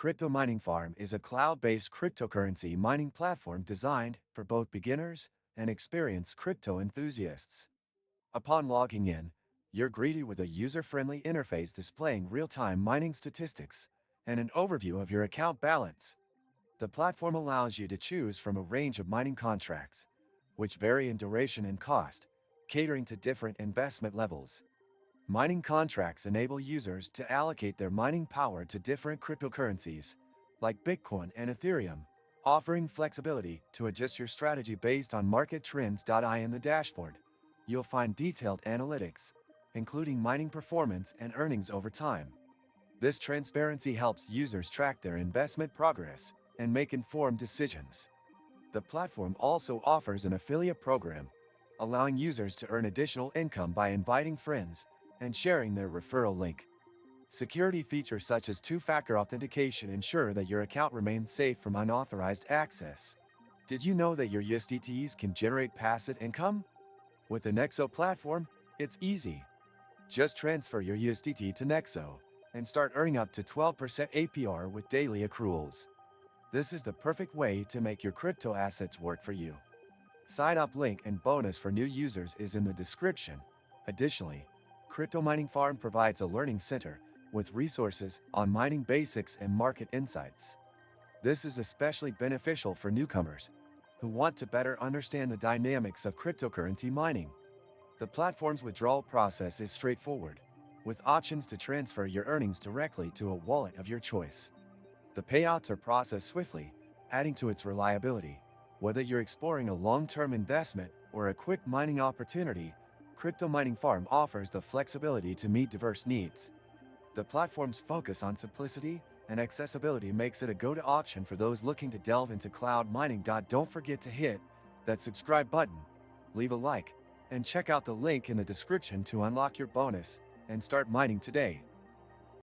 CryptoMiningFarm is a cloud-based cryptocurrency mining platform designed for both beginners and experienced crypto enthusiasts. Upon logging in, you're greeted with a user-friendly interface displaying real-time mining statistics and an overview of your account balance. The platform allows you to choose from a range of mining contracts, which vary in duration and cost, catering to different investment levels. Mining contracts enable users to allocate their mining power to different cryptocurrencies, like Bitcoin and Ethereum, offering flexibility to adjust your strategy based on market trends. In the dashboard, you'll find detailed analytics, including mining performance and earnings over time. This transparency helps users track their investment progress and make informed decisions. The platform also offers an affiliate program, allowing users to earn additional income by inviting friends and sharing their referral link. Security features such as two-factor authentication ensure that your account remains safe from unauthorized access. Did you know that your USDTs can generate passive income? With the Nexo platform, it's easy. Just transfer your USDT to Nexo and start earning up to 12% APR with daily accruals. This is the perfect way to make your crypto assets work for you. Sign up link and bonus for new users is in the description. Additionally, CryptoMiningFarm provides a learning center with resources on mining basics and market insights. This is especially beneficial for newcomers who want to better understand the dynamics of cryptocurrency mining. The platform's withdrawal process is straightforward, with options to transfer your earnings directly to a wallet of your choice. The payouts are processed swiftly, adding to its reliability. Whether you're exploring a long-term investment or a quick mining opportunity, CryptoMiningFarm offers the flexibility to meet diverse needs. The platform's focus on simplicity and accessibility makes it a go-to option for those looking to delve into cloud mining. Don't forget to hit that subscribe button, leave a like, and check out the link in the description to unlock your bonus and start mining today.